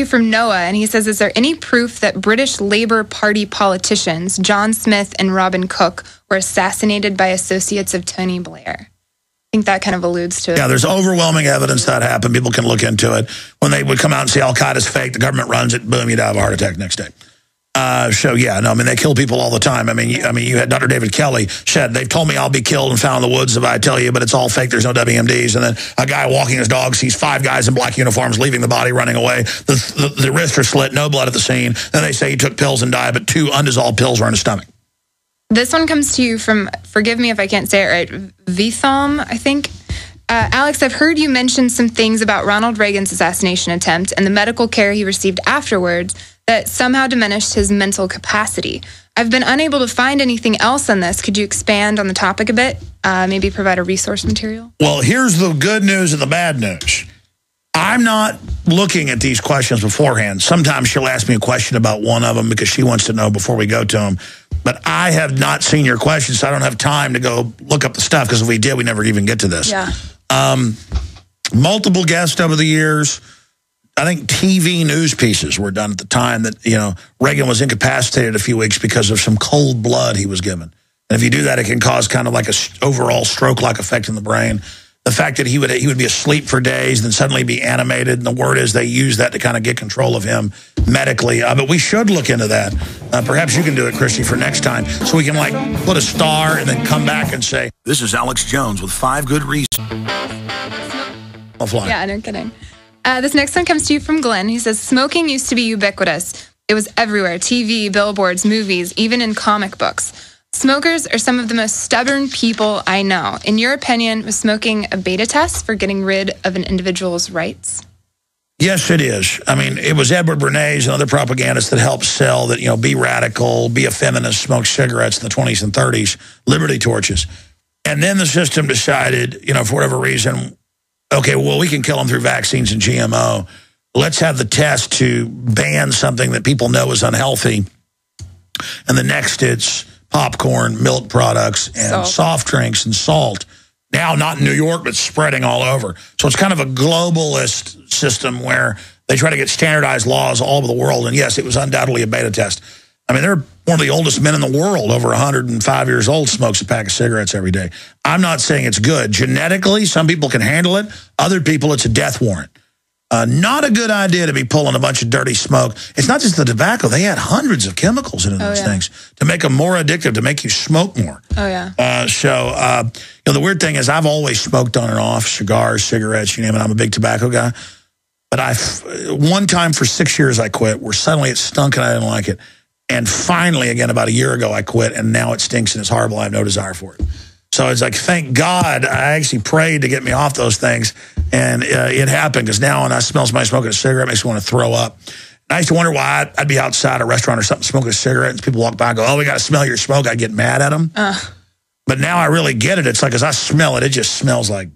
From Noah, and he says, is there any proof that British Labour Party politicians John Smith and Robin Cook were assassinated by associates of Tony Blair? I think that kind of alludes to it. Yeah, there's overwhelming evidence that happened. People can look into it. When they would come out and say Al-Qaeda's fake, the government runs it, boom, you die of a heart attack next day. So, yeah, no, I mean, they kill people all the time. I mean, you had Dr. David Kelly said, they've told me I'll be killed and found in the woods if I tell you, but it's all fake. There's no WMDs. And then a guy walking his dog sees 5 guys in black uniforms leaving the body, running away. The wrists are slit, no blood at the scene. Then they say he took pills and died, but 2 undissolved pills were in his stomach. This one comes to you from, forgive me if I can't say it right, Vithom, I think. Alex, I've heard you mention some things about Ronald Reagan's assassination attempt and the medical care he received afterwards that somehow diminished his mental capacity. I've been unable to find anything else on this. Could you expand on the topic a bit? Maybe provide a resource material? Well, here's the good news and the bad news. I'm not looking at these questions beforehand. Sometimes she'll ask me a question about one of them because she wants to know before we go to them. But I have not seen your questions, so I don't have time to go look up the stuff, because if we did, we never even get to this. Yeah. Multiple guests over the years. I think TV news pieces were done at the time that, Reagan was incapacitated a few weeks because of some cold blood he was given. And if you do that, it can cause kind of like a overall stroke-like effect in the brain. The fact that he would be asleep for days, then suddenly be animated, and the word is they use that to kind of get control of him medically. But we should look into that. Perhaps you can do it, Christy, for next time, so we can put a star and then come back and say, this is Alex Jones with 5 good reasons. I'll fly. Yeah, no kidding. This next one comes to you from Glenn. He says, smoking used to be ubiquitous. It was everywhere, TV, billboards, movies, even in comic books. Smokers are some of the most stubborn people I know. In your opinion, was smoking a beta test for getting rid of an individual's rights? Yes, it is. I mean, it was Edward Bernays and other propagandists that helped sell that, be radical, be a feminist, smoke cigarettes in the 20s and 30s, liberty torches. And then the system decided, for whatever reason, okay, well, we can kill them through vaccines and GMO. Let's have the test to ban something that people know is unhealthy. And the next, it's popcorn, milk products, and soft drinks and salt. Now, not in New York, but spreading all over. So it's kind of a globalist system where they try to get standardized laws all over the world. And yes, it was undoubtedly a beta test. I mean, they're one of the oldest men in the world, over 105 years old, smokes a pack of cigarettes every day. I'm not saying it's good. Genetically, some people can handle it. Other people, it's a death warrant. Not a good idea to be pulling a bunch of dirty smoke. It's not just the tobacco. They had hundreds of chemicals in those things to make them more addictive, to make you smoke more. Oh, yeah. The weird thing is I've always smoked on and off, cigars, cigarettes, you name it. I'm a big tobacco guy. But one time for 6 years I quit, where suddenly it stunk and I didn't like it. And finally, again, about a year ago, I quit, and now it stinks and it's horrible. I have no desire for it. So it's like, thank God I actually prayed to get me off those things, and it happened, because now when I smell somebody smoking a cigarette, it makes me want to throw up. And I used to wonder why I'd be outside a restaurant or something smoking a cigarette, and people walk by and go, oh, we got to smell your smoke. I'd get mad at them. But now I really get it. It's like, as I smell it, it just smells like...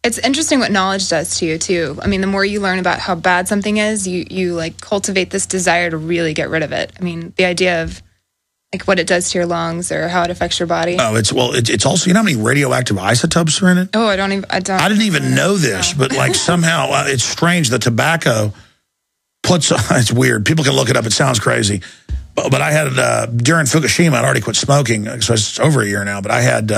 It's interesting what knowledge does to you, too. I mean, the more you learn about how bad something is, you cultivate this desire to really get rid of it. I mean, the idea of what it does to your lungs or how it affects your body. Oh, it's also, you know how many radioactive isotopes are in it? Oh, I didn't even know this, but somehow it's strange. The tobacco puts, it's weird. People can look it up. It sounds crazy. But I had, during Fukushima, I'd already quit smoking, so it's over a year now, but I had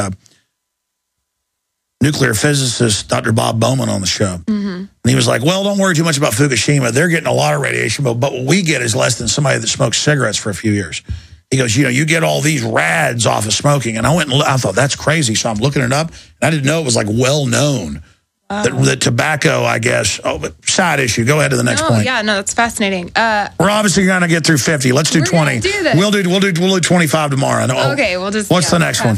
nuclear physicist Dr. Bob Bowman on the show. And he was like, well, don't worry too much about Fukushima. They're getting a lot of radiation, but what we get is less than somebody that smokes cigarettes for a few years. He goes, you get all these rads off of smoking. And I thought, that's crazy. So I'm looking it up, and I didn't know it was well known. That tobacco, I guess. Oh, but side issue. Go ahead to the next point. Yeah, no, that's fascinating. We're obviously going to get through 50. Let's do 20. Do this. We'll do 25 tomorrow. Okay, we'll just. What's the next one?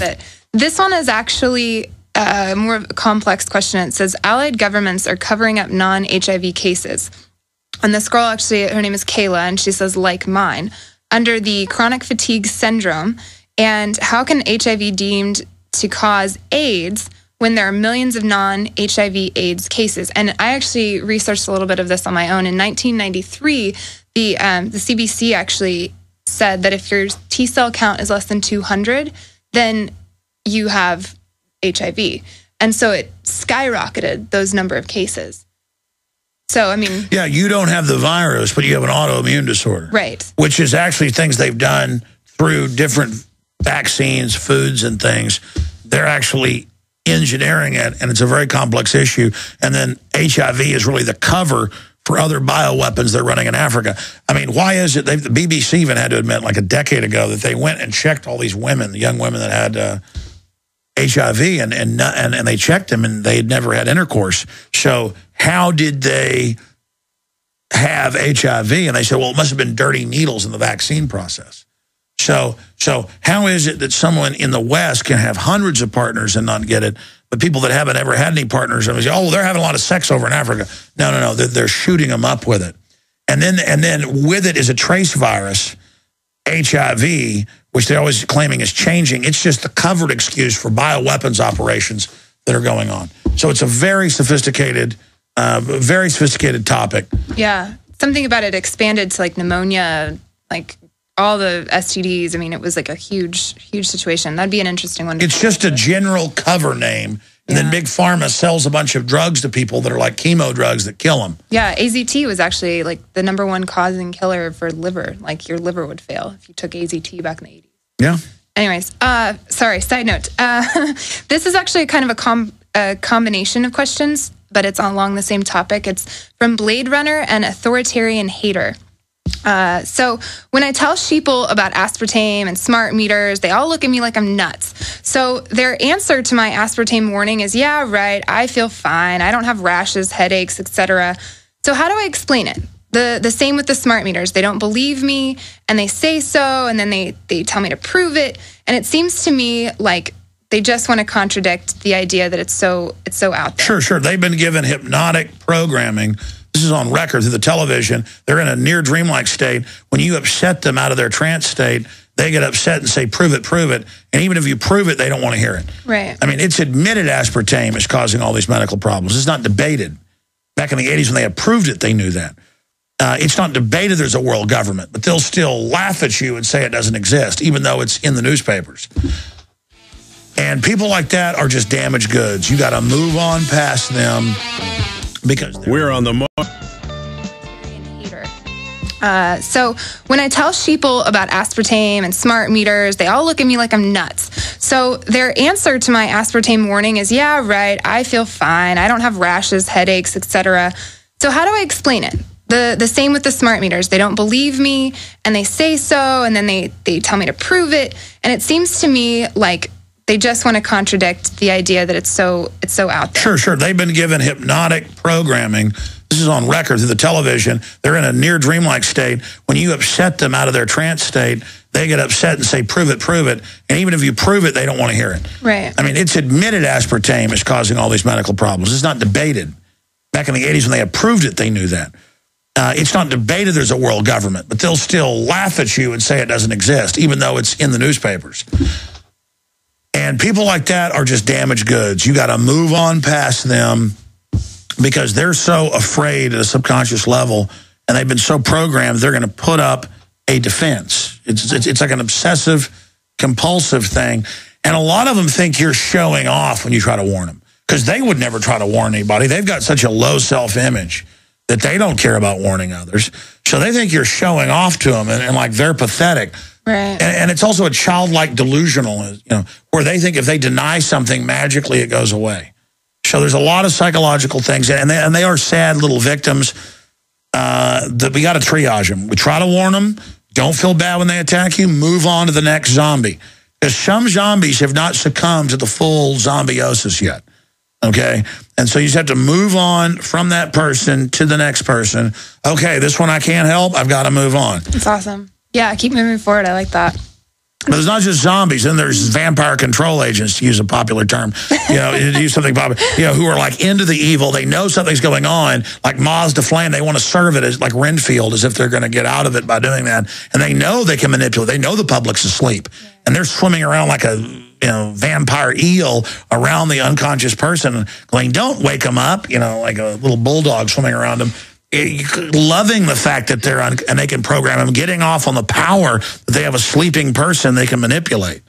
This one is actually more of a complex question. It says, Allied governments are covering up non-HIV cases. And this girl, actually, her name is Kayla, and she says, like mine, under the chronic fatigue syndrome. And how can HIV deemed to cause AIDS when there are millions of non-HIV AIDS cases? And I actually researched a little bit of this on my own. In 1993, the CBC actually said that if your T-cell count is less than 200, then you have HIV. And so it skyrocketed those number of cases. So, I mean... Yeah, you don't have the virus, but you have an autoimmune disorder. Right. Which is actually things they've done through different vaccines, foods, and things. They're actually engineering it, and it's a very complex issue. And then HIV is really the cover for other bioweapons they're running in Africa. I mean, why is it, the BBC even had to admit like a decade ago that they went and checked all these women, the young women that had HIV, and they checked them and they had never had intercourse. So how did they have HIV? And they said, well, it must have been dirty needles in the vaccine process. So how is it that someone in the West can have hundreds of partners and not get it, but people that haven't ever had any partners, and say, oh, they're having a lot of sex over in Africa. No, they're shooting them up with it. And then with it is a trace virus, HIV, which they're always claiming is changing. It's just the covered excuse for bioweapons operations that are going on. So it's a very sophisticated topic. Yeah. Something about it expanded to like pneumonia, like all the STDs. I mean, it was like a huge situation. That'd be an interesting one. It's just a general cover name. And then Big Pharma sells a bunch of drugs to people that are like chemo drugs that kill them. Yeah, AZT was actually like the #1 causing killer for liver. Like your liver would fail if you took AZT back in the 80s. Yeah. Anyways, sorry, side note. This is actually kind of a combination of questions, but it's along the same topic. It's from Blade Runner and Authoritarian Hater. So when I tell sheeple about aspartame and smart meters, they all look at me like I'm nuts. So their answer to my aspartame warning is, yeah, right, I feel fine. I don't have rashes, headaches, etc. So how do I explain it? The same with the smart meters. They don't believe me, and they say so, and then they tell me to prove it. And it seems to me like they just want to contradict the idea that it's so out there. Sure. They've been given hypnotic programming. This is on record through the television. They're in a near dreamlike state. When you upset them out of their trance state, they get upset and say, prove it. And even if you prove it, they don't want to hear it. Right. I mean, it's admitted aspartame is causing all these medical problems. It's not debated. Back in the 80s when they approved it, they knew that. It's not debated there's a world government, but they'll still laugh at you and say it doesn't exist, even though it's in the newspapers. And people like that are just damaged goods. You got to move on past them because we're on the mark. So when I tell sheeple about aspartame and smart meters, they all look at me like I'm nuts. So their answer to my aspartame warning is, yeah, right, I feel fine. I don't have rashes, headaches, etc. So how do I explain it? The same with the smart meters. They don't believe me, and they say so, and then they tell me to prove it. And it seems to me like they just want to contradict the idea that it's so out there. Sure. They've been given hypnotic programming. This is on record through the television. They're in a near dreamlike state. When you upset them out of their trance state, they get upset and say, prove it. And even if you prove it, they don't want to hear it. Right. I mean, it's admitted aspartame is causing all these medical problems. It's not debated. Back in the 80s when they approved it, they knew that. It's not debated there's a world government, but they'll still laugh at you and say it doesn't exist, even though it's in the newspapers. And people like that are just damaged goods. You got to move on past them because they're so afraid at a subconscious level, and they've been so programmed, they're going to put up a defense. It's like an obsessive, compulsive thing. And a lot of them think you're showing off when you try to warn them because they would never try to warn anybody. They've got such a low self-image that they don't care about warning others. So they think you're showing off to them and like they're pathetic. Right. And it's also a childlike delusional, where they think if they deny something, magically it goes away. So there's a lot of psychological things, and they are sad little victims that we got to triage them. We try to warn them. Don't feel bad when they attack you. Move on to the next zombie. Because some zombies have not succumbed to the full zombiosis yet. Okay? And so you just have to move on from that person to the next person. Okay, this one I can't help. I've got to move on. That's awesome. Yeah, keep moving forward. I like that. But there's not just zombies. Then there's vampire control agents, to use a popular term, to use something popular, who are like into the evil. They know something's going on, like moths to flame. They want to serve it as like Renfield, as if they're going to get out of it by doing that. And they know they can manipulate. They know the public's asleep. Yeah. And they're swimming around like a vampire eel around the unconscious person, going, don't wake them up, like a little bulldog swimming around them. Loving the fact that and they can program them, getting off on the power that they have a sleeping person they can manipulate.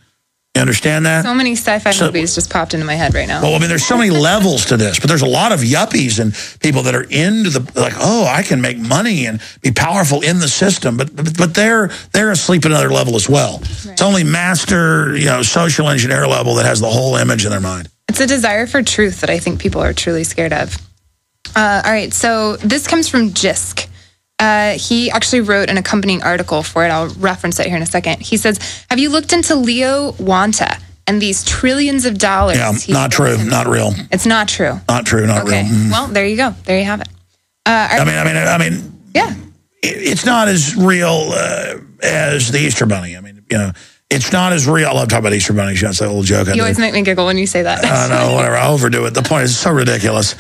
You understand that? So many sci-fi movies just popped into my head right now. Well, I mean, there's so many levels to this, but there's a lot of yuppies and people that are into like, oh, I can make money and be powerful in the system, but they're asleep at another level as well. Right. It's only master, social engineer level that has the whole image in their mind. It's a desire for truth that I think people are truly scared of. All right, so this comes from Jisk. He actually wrote an accompanying article for it. I'll reference it here in a second. He says, have you looked into Leo Wanta and these trillions of dollars? Yeah, not true, not real. It's not true. Not true, not real. Well, there you go. There you have it. I mean, yeah. It's not as real as the Easter Bunny. I mean, it's not as real. I love talking about Easter bunnies. That's a little joke. You always make me giggle when you say that. I know, whatever. I overdo it. The point is, it's so ridiculous.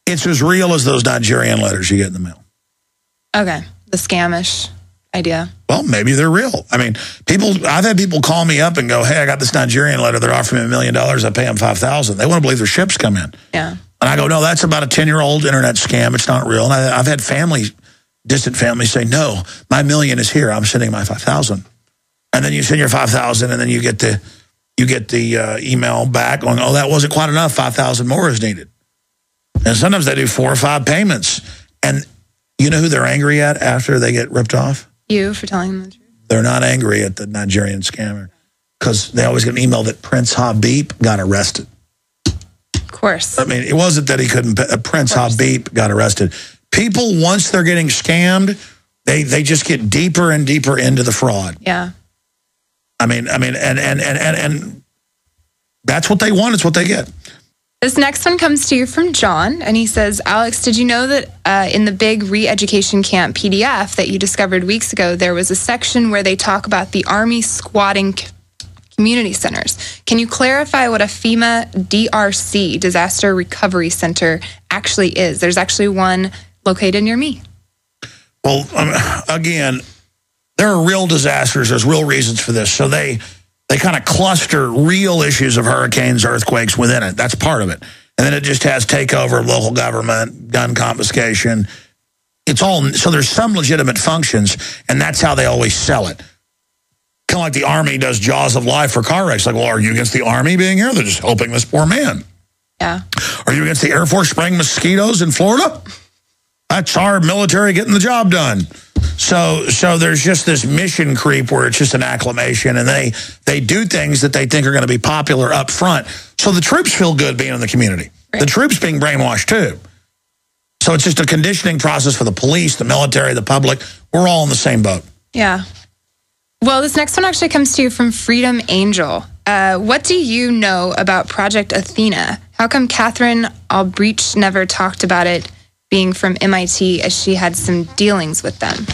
It's as real as those Nigerian letters you get in the mail. Okay, the scamish idea. Well, maybe they're real. I mean, I've had people call me up and go, hey, I got this Nigerian letter. They're offering me $1 million. I pay them $5,000. They want to believe their ships come in. Yeah. And I go, no, that's about a 10-year-old internet scam. It's not real. And I've had distant families say, no, my $1 million is here. I'm sending my $5,000. And then you send your $5,000 and then you get the email back going, oh, that wasn't quite enough. $5,000 more is needed. And sometimes they do 4 or 5 payments. And you know who they're angry at after they get ripped off? You for telling them the truth. They're not angry at the Nigerian scammer because they always get an email that Prince Habib got arrested. Of course. I mean, it wasn't that he couldn't. Prince Habib got arrested. People, once they're getting scammed, they just get deeper and deeper into the fraud. Yeah. I mean, and that's what they want. It's what they get. This next one comes to you from John, and he says, Alex, did you know that in the big re-education camp PDF that you discovered weeks ago, there was a section where they talk about the Army squatting community centers? Can you clarify what a FEMA DRC, Disaster Recovery Center, actually is? There's actually one located near me. Well, again, there are real disasters. There's real reasons for this. So they kind of cluster real issues of hurricanes, earthquakes within it. That's part of it. And then it just has takeover of local government, gun confiscation. So there's some legitimate functions, and that's how they always sell it. Kind of like the Army does Jaws of Life for car wrecks. Like, well, are you against the Army being here? They're just helping this poor man. Yeah. Are you against the Air Force spraying mosquitoes in Florida? That's our military getting the job done. So there's just this mission creep where it's just an acclamation, and they do things that they think are going to be popular up front. So the troops feel good being in the community. Right. The troops being brainwashed too. So it's just a conditioning process for the police, the military, the public. We're all in the same boat. Yeah. Well, this next one actually comes to you from Freedom Angel. What do you know about Project Athena? How come Catherine Albrecht never talked about it being from MIT, as she had some dealings with them?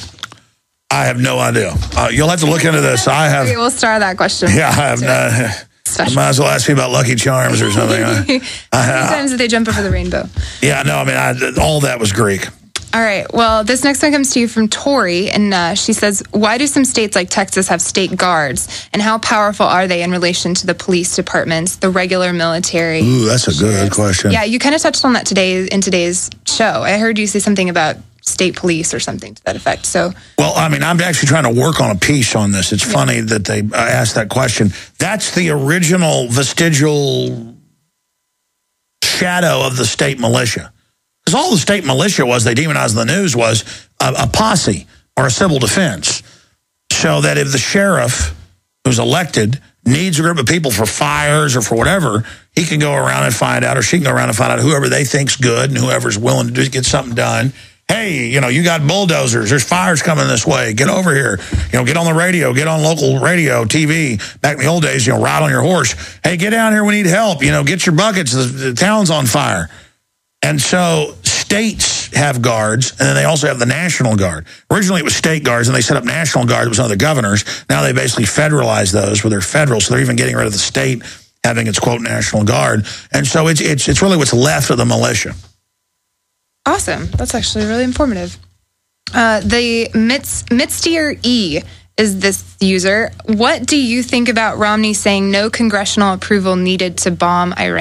I have no idea. You'll have to look into this. Okay, we'll star that question. Yeah, I have I might as well ask you about Lucky Charms or something. How many times did they jump over the rainbow? Yeah, no, I mean, all that was Greek. All right. Well, this next one comes to you from Tori, and she says, why do some states like Texas have state guards, and how powerful are they in relation to the police departments, the regular military? Ooh, that's a good question. Yeah, you kind of touched on that in today's show. I heard you say something about state police or something to that effect. So, well, I mean, I'm actually trying to work on a piece on this. It's funny that they asked that question. That's the original vestigial shadow of the state militia. Because all the state militia was, they demonized in the news, was a posse or a civil defense. So that if the sheriff who's elected needs a group of people for fires or for whatever, he can go around and find out, or she can go around and find out whoever they think's good and whoever's willing to get something done. Hey, you got bulldozers. There's fires coming this way. Get over here. Get on the radio. Get on local radio, TV. Back in the old days, ride on your horse. Hey, get down here. We need help. Get your buckets. The town's on fire. And so states have guards, and then they also have the National Guard. Originally, it was state guards, and they set up National Guard. It was under the governors. Now they basically federalized those where they're federal, so they're even getting rid of the state having its, quote, National Guard. And so it's really what's left of the militia. Awesome. That's actually really informative. The Mitstier E is this user. What do you think about Romney saying no congressional approval needed to bomb Iran?